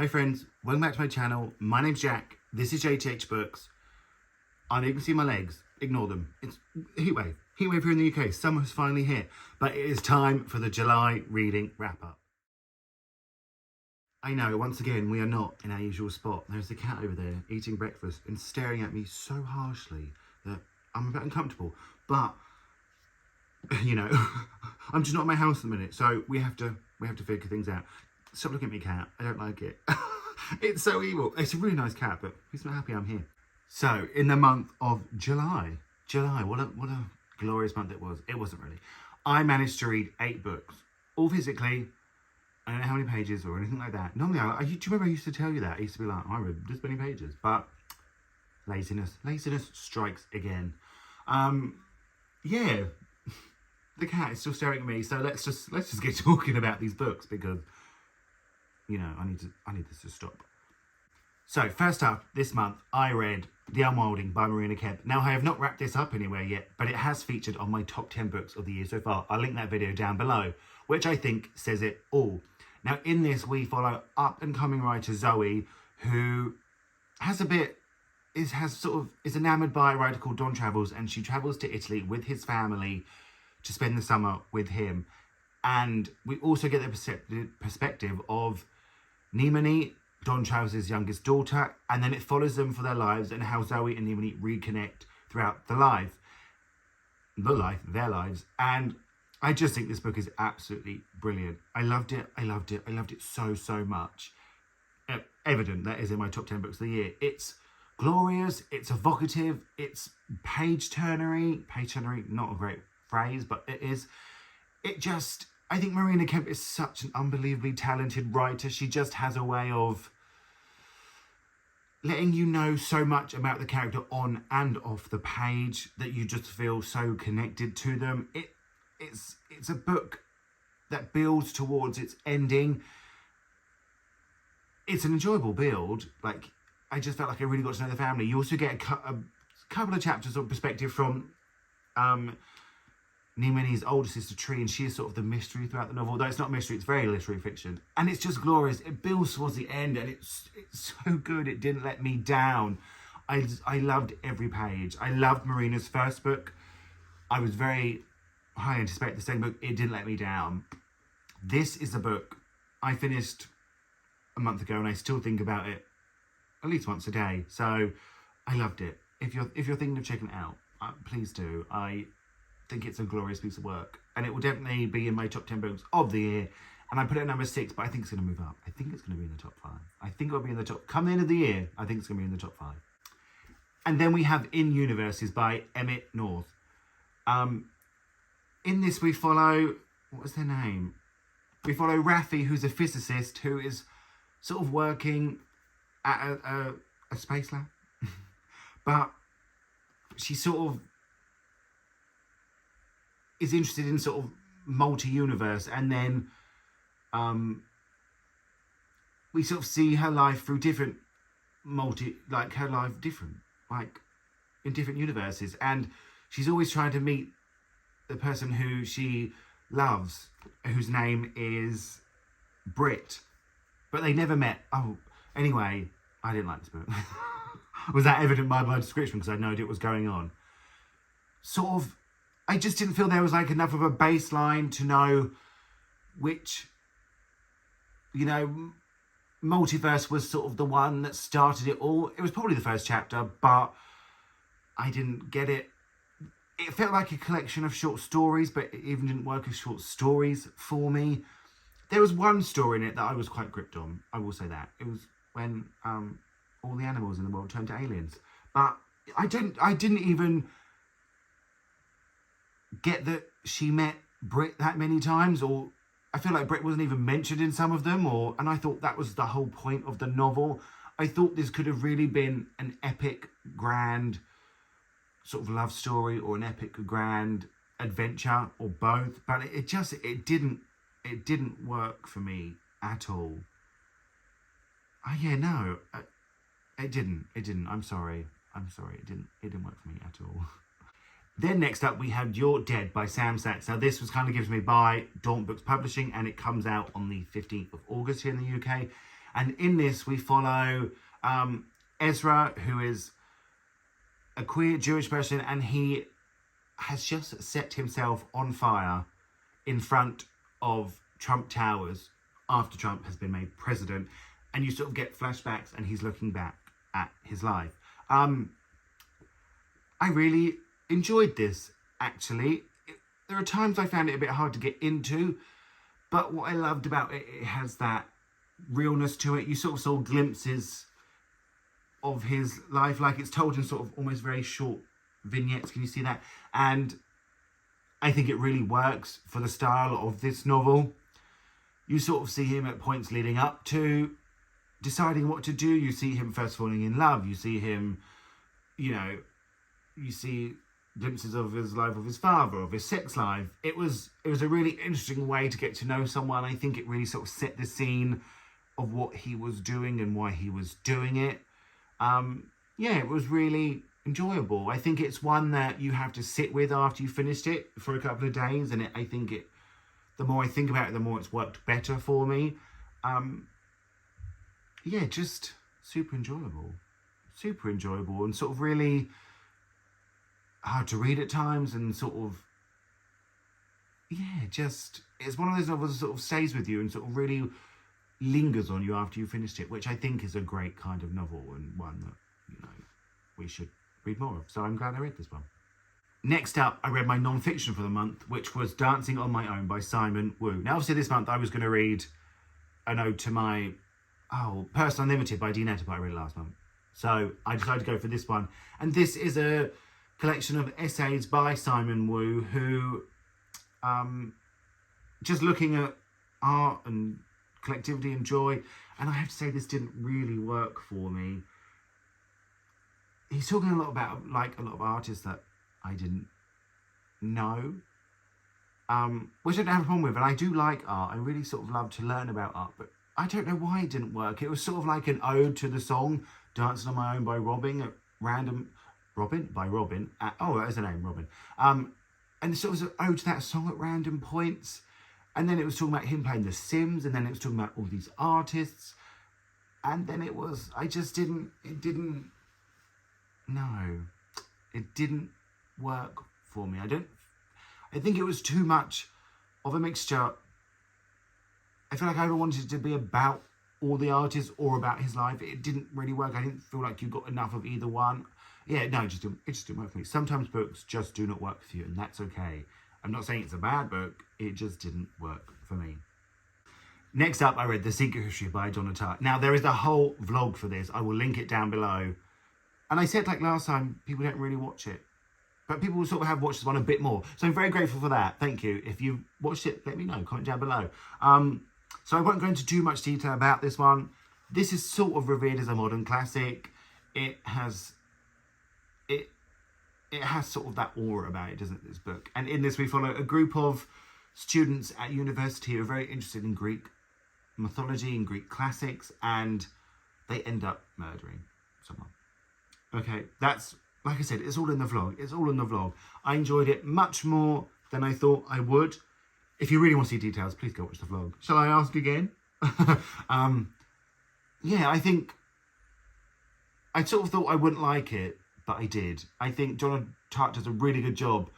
Hi friends, welcome back to my channel. My name's Jack. This is Jthbooks. I know you can see my legs. Ignore them. It's heatwave. Heatwave here in the UK. Summer's finally here. But it is time for the July reading wrap-up. I know, once again, we are not in our usual spot. There's a cat over there eating breakfast and staring at me so harshly that I'm a bit uncomfortable. But, you know, I'm just not in my house at the minute. So we have to figure things out. Stop looking at me, cat. I don't like it. It's so evil. It's a really nice cat, but he's not happy I'm here. So, in the month of July, what a glorious month it was. It wasn't really. I managed to read 8 books, all physically. I don't know how many pages or anything like that. Normally, do you remember I used to tell you that? I used to be like, I read this many pages, but laziness strikes again. Yeah, the cat is still staring at me. So let's just get talking about these books because, you know, I need this to stop. So first up this month, I read The Unwelding by Marina Kemp. Now I have not wrapped this up anywhere yet, but it has featured on my top 10 books of the year so far. I'll link that video down below, which I think says it all. Now in this, we follow up and coming writer Zoe, who is enamored by a writer called Don Travels, and she travels to Italy with his family to spend the summer with him. And we also get the perspective of Nimini, Don Travels' youngest daughter, and then it follows them for their lives and how Zoe and Nimini reconnect throughout their lives. And I just think this book is absolutely brilliant. I loved it so much. Evident that is in my top 10 books of the year. It's glorious, it's evocative, it's page-turnery, not a great phrase, but it is. I think Marina Kemp is such an unbelievably talented writer. She just has a way of letting you know so much about the character on and off the page that you just feel so connected to them. It's a book that builds towards its ending. It's an enjoyable build. Like, I just felt like I really got to know the family. You also get a couple of chapters of perspective from Nimini's older sister Tree, and she is sort of the mystery throughout the novel. Though it's not mystery, it's very literary fiction. And it's just glorious. It builds towards the end, and it's so good. It didn't let me down. I loved every page. I loved Marina's first book. I was very high anticipated the second book. It didn't let me down. This is a book I finished a month ago, and I still think about it at least once a day. So I loved it. If you're thinking of checking it out, please do. I think it's a glorious piece of work, and it will definitely be in my top 10 books of the year. And I put it at number 6, but I think it's going to move up. I think it's going to be in the top 5. I think it'll be in the top, come the end of the year, I think it's going to be in the top 5. And then we have In Universes by Emmett North. In this we follow, what was their name? We follow Raffi, who's a physicist who is sort of working at a space lab. But she sort of is interested in sort of multi-universe, and then we sort of see her life through different in different universes, and she's always trying to meet the person who she loves, whose name is Britt, but they never met. Oh, anyway, I didn't like this book. Was that evident by my description, because I had no idea what was going on? Sort of, I just didn't feel there was like enough of a baseline to know which, you know, multiverse was sort of the one that started it all. It was probably the first chapter, but I didn't get it. It felt like a collection of short stories, but it even didn't work as short stories for me. There was one story in it that I was quite gripped on, I will say that. It was when all the animals in the world turned to aliens. But I didn't even get that she met Britt that many times, or I feel like Britt wasn't even mentioned in some of them, and I thought that was the whole point of the novel. I thought this could have really been an epic, grand sort of love story, or an epic, grand adventure, or both, but it didn't work for me at all. It didn't. I'm sorry. It didn't work for me at all. Then next up we have You're Dead by Sam Sachs. Now this was kind of given to me by Jthbooks Publishing, and it comes out on the 15th of August here in the UK. And in this, we follow Ezra, who is a queer Jewish person, and he has just set himself on fire in front of Trump Towers after Trump has been made president. And you sort of get flashbacks, and he's looking back at his life. I really enjoyed this, actually. There are times I found it a bit hard to get into, but what I loved about it, it has that realness to it. You sort of saw glimpses of his life, like it's told in sort of almost very short vignettes. Can you see that? And I think it really works for the style of this novel. You sort of see him at points leading up to deciding what to do. You see him first falling in love. You see him, you see glimpses of his life with his father, of his sex life. It was a really interesting way to get to know someone. I think it really sort of set the scene of what he was doing and why he was doing it. It was really enjoyable. I think it's one that you have to sit with after you finished it for a couple of days, and the more I think about it, the more it's worked better for me. Just super enjoyable, and sort of really hard to read at times, and sort of it's one of those novels that sort of stays with you and sort of really lingers on you after you finished it, which I think is a great kind of novel, and one that we should read more of. So I'm glad I read this one. Next up, I read my non-fiction for the month, which was Dancing on My Own by Simon Wu. Now, obviously this month I was going to read an ode to my Person Unlimited by Dean Etta, but I read it last month. So I decided to go for this one. And this is a collection of essays by Simon Wu, who just looking at art and collectivity and joy. And I have to say, this didn't really work for me. He's talking a lot about a lot of artists that I didn't know, which I don't have a problem with. And I do like art. I really sort of love to learn about art, but I don't know why it didn't work. It was sort of like an ode to the song Dancing on My Own by Robin at random. Robin? That is her name, Robin. And sort of was an ode to that song at random points. And then it was talking about him playing The Sims, and then it was talking about all these artists. And then it didn't work for me. I think it was too much of a mixture. I feel like I wanted it to be about all the artists or about his life. It didn't really work. I didn't feel like you got enough of either one. It just didn't work for me. Sometimes books just do not work for you, and that's okay. I'm not saying it's a bad book. It just didn't work for me. Next up, I read The Secret History by Donna Tartt. Now, there is a whole vlog for this. I will link it down below. And I said, like last time, people don't really watch it. But people sort of have watched this one a bit more. So I'm very grateful for that. Thank you. If you've watched it, let me know. Comment down below. So I won't go into too much detail about this one. This is sort of revered as a modern classic. It has sort of that aura about it, doesn't it, this book? And in this, we follow a group of students at university who are very interested in Greek mythology and Greek classics, and they end up murdering someone. Okay, that's, like I said, it's all in the vlog. I enjoyed it much more than I thought I would. If you really want to see details, please go watch the vlog. Shall I ask again? I think I sort of thought I wouldn't like it, but I did. I think Donna Tartt does a really good job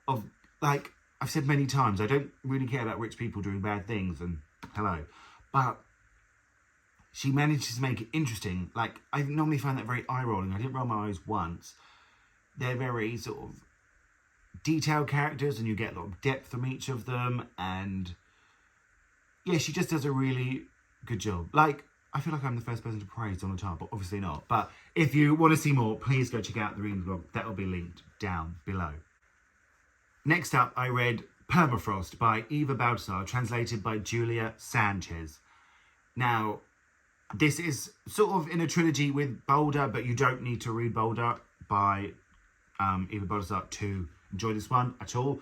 of, like I've said many times, I don't really care about rich people doing bad things, and hello. But she manages to make it interesting. Like, I normally find that very eye-rolling. I didn't roll my eyes once. They're very sort of detailed characters, and you get a lot of depth from each of them. And yeah, she just does a really good job. Like, I feel like I'm the first person to praise Donna Tartt, but obviously not. But if you want to see more, please go check out the reading vlog. That will be linked down below. Next up, I read Permafrost by Eva Baldassar, translated by Julia Sanchez. Now, this is sort of in a trilogy with Boulder, but you don't need to read Boulder by Eva Baldassar to enjoy this one at all.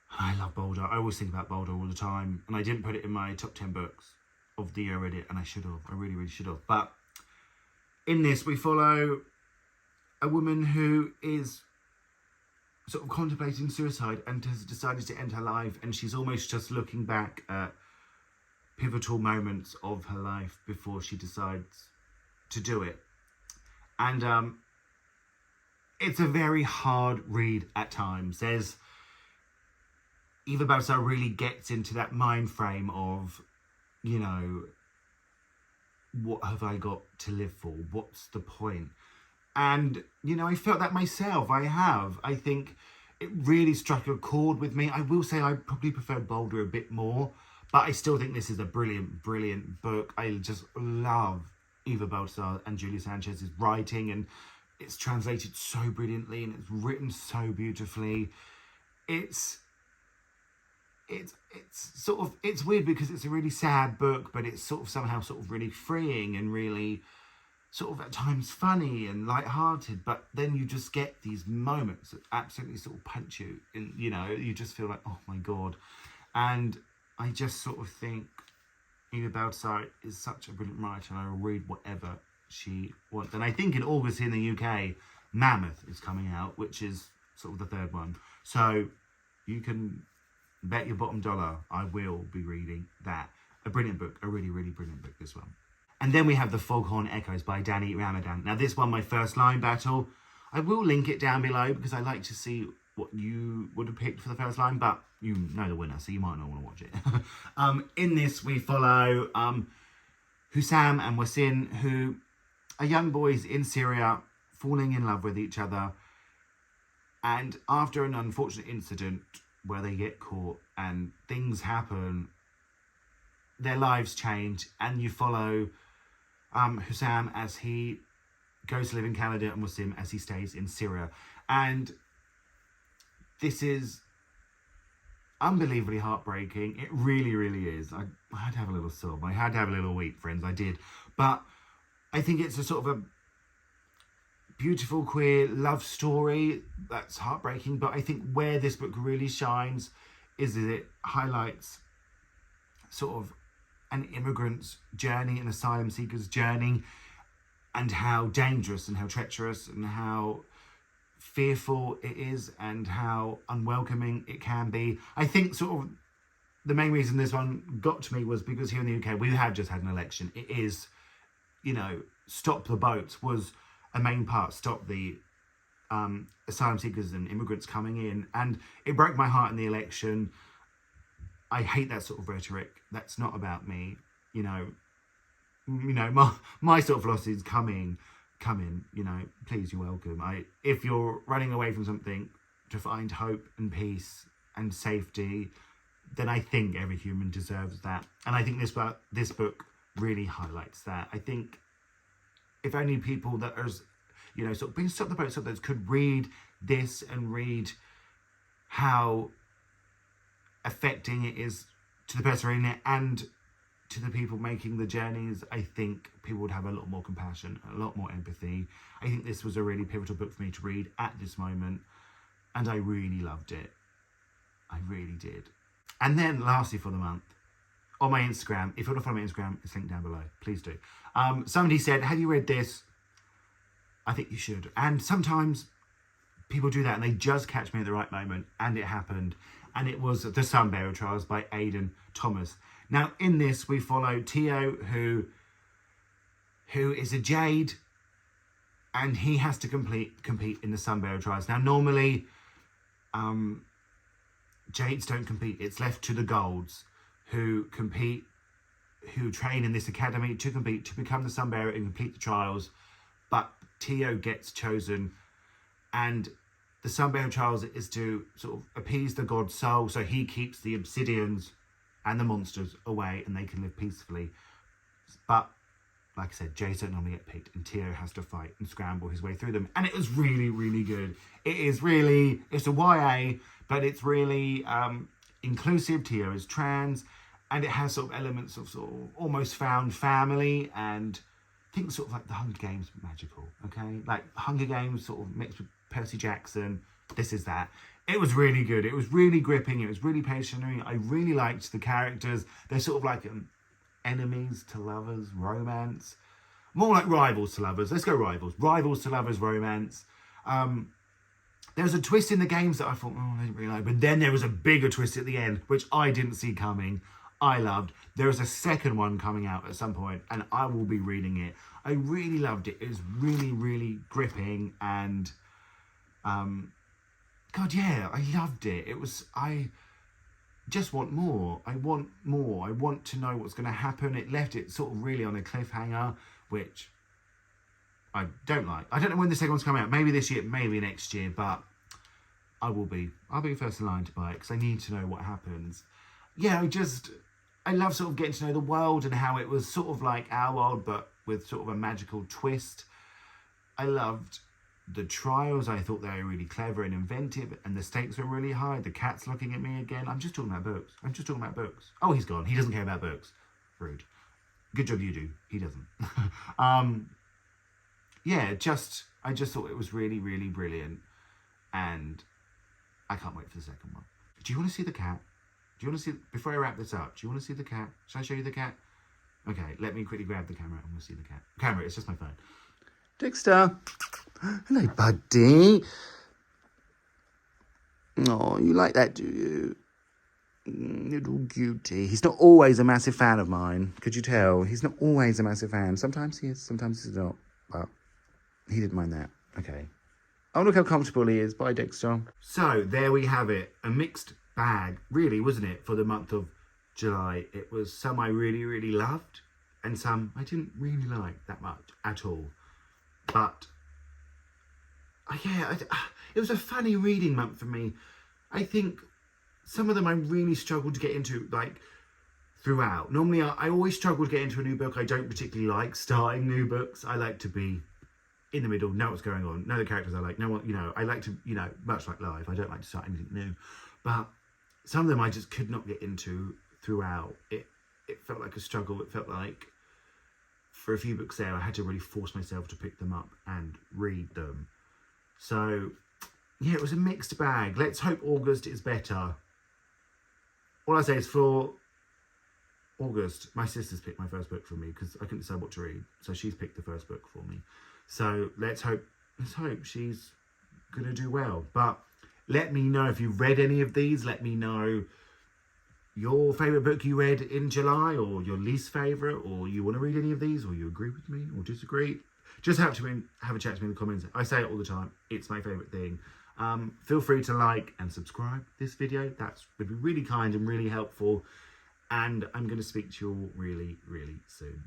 I love Boulder. I always think about Boulder all the time, and I didn't put it in my top 10 books of the year I read it, and I should have. I really, really should have. But in this, we follow a woman who is sort of contemplating suicide and has decided to end her life, and she's almost just looking back at pivotal moments of her life before she decides to do it. And it's a very hard read at times. There's Eva Balsar really gets into that mind frame of, you know, what have I got to live for? What's the point? And, you know, I felt that myself. I think it really struck a chord with me. I will say I probably prefer Boulder a bit more, but I still think this is a brilliant, brilliant book. I just love Eva Balsar and Julia Sanchez's writing, and it's translated so brilliantly and it's written so beautifully. It's sort of, it's weird because it's a really sad book, but it's sort of somehow sort of really freeing and really sort of at times funny and lighthearted. But then you just get these moments that absolutely sort of punch you, and you know, you just feel like, oh my god. And I just sort of think Eva Balsar is such a brilliant writer, and I will read whatever she wants. And I think in August in the UK, Mammoth is coming out, which is sort of the third one. So you can bet your bottom dollar I will be reading that. A brilliant book, a really, really brilliant book, this one. And then we have The Foghorn Echoes by Danny Ramadan. Now this won my first line battle. I will link it down below because I like to see what you would have picked for the first line, but you know the winner, so you might not want to watch it. In this we follow Hussam and Wasin, who are young boys in Syria falling in love with each other. And after an unfortunate incident where they get caught and things happen, their lives change, and you follow Hussam as he goes to live in Canada and Wasim as he stays in Syria. And this is unbelievably heartbreaking. It really, really is. I had to have a little sob. I had to have a little weep, friends. I did. But I think it's a sort of a beautiful queer love story that's heartbreaking. But I think where this book really shines is that it highlights sort of an immigrant's journey, an asylum seeker's journey, and how dangerous and how treacherous and how fearful it is and how unwelcoming it can be. I think sort of the main reason this one got to me was because here in the UK we have just had an election. It is, you know, Stop the Boats was a main part. Stop the asylum seekers and immigrants coming in, and it broke my heart in the election. I hate that sort of rhetoric. That's not about me. You know, my sort of philosophy is come in, you know, please, you're welcome. If you're running away from something to find hope and peace and safety, then I think every human deserves that. And I think this book really highlights that. I think if only people that are, you know, sort of being Stop the Boat subjects could read this and read how affecting it is to the person reading it and to the people making the journeys, I think people would have a lot more compassion, a lot more empathy. I think this was a really pivotal book for me to read at this moment, and I really loved it. I really did. And then lastly for the month, on my Instagram, if you want to follow my Instagram, it's linked down below. Please do. Somebody said, have you read this? I think you should. And sometimes people do that and they just catch me at the right moment, and it happened. And it was The Sunbe Trials by Aidan Thomas. Now, in this, we follow Tio, who is a Jade, and he has to compete in the Sunbe Trials. Now, normally, Jades don't compete. It's left to the Golds, who train in this academy to compete, to become the Sunbearer and complete the trials. But Tio gets chosen, and the Sunbearer Trials is to sort of appease the god Soul, so he keeps the obsidians and the monsters away and they can live peacefully. But like I said, Jade don't normally get picked, and Tio has to fight and scramble his way through them. And it was really, really good. It's a YA, but it's really inclusive. Tio is trans, and it has sort of elements of sort of almost found family, and think sort of like the Hunger Games magical, okay? Like Hunger Games sort of mixed with Percy Jackson. This is that. It was really good. It was really gripping. It was really page-turning. I really liked the characters. They're sort of like enemies to lovers, romance. More like rivals to lovers. Let's go rivals. Rivals to lovers, romance. There was a twist in the games that I thought, oh, I didn't really like. But then there was a bigger twist at the end, which I didn't see coming. I loved. There is a second one coming out at some point, and I will be reading it. I really loved it. It was really, really gripping, and God, yeah, I loved it. I just want more. I want more. I want to know what's going to happen. It left it sort of really on a cliffhanger, which I don't like. I don't know when the second one's coming out. Maybe this year, maybe next year, but I'll be first in line to buy it because I need to know what happens. Yeah, I love sort of getting to know the world and how it was sort of like our world, but with sort of a magical twist. I loved the trials. I thought they were really clever and inventive, and the stakes were really high. The cat's looking at me again. I'm just talking about books. Oh, he's gone. He doesn't care about books. Rude. Good job you do. He doesn't. Yeah, I just thought it was really, really brilliant, and I can't wait for the second one. Do you want to see the cat? Do you want to see, before I wrap this up, do you want to see the cat? Shall I show you the cat? Okay, let me quickly grab the camera. I want to see the cat. Camera, it's just my phone. Dexter. Hello, buddy. Oh, you like that, do you? Little cutie. He's not always a massive fan of mine. Could you tell? He's not always a massive fan. Sometimes he is, sometimes he's not. But he didn't mind that. Okay. Oh, look how comfortable he is. Bye, Dexter. So, there we have it. A mixed bag, really, wasn't it, for the month of July? It was some I really, really loved, and some I didn't really like that much at all. But yeah, it was a funny reading month for me. I think some of them I really struggled to get into, like, throughout. Normally, I always struggle to get into a new book. I don't particularly like starting new books. I like to be in the middle, know what's going on, know the characters I like, know what, I like to, much like life, I don't like to start anything new. But some of them I just could not get into throughout. It felt like a struggle. It felt like for a few books there, I had to really force myself to pick them up and read them. So, yeah, it was a mixed bag. Let's hope August is better. All I say is for August, my sister's picked my first book for me because I couldn't decide what to read. So she's picked the first book for me. So let's hope she's going to do well. But let me know if you've read any of these. Let me know your favourite book you read in July, or your least favourite, or you want to read any of these, or you agree with me or disagree. Just have a chat to me in the comments. I say it all the time. It's my favourite thing. Feel free to like and subscribe this video. That would be really kind and really helpful. And I'm going to speak to you all really, really soon.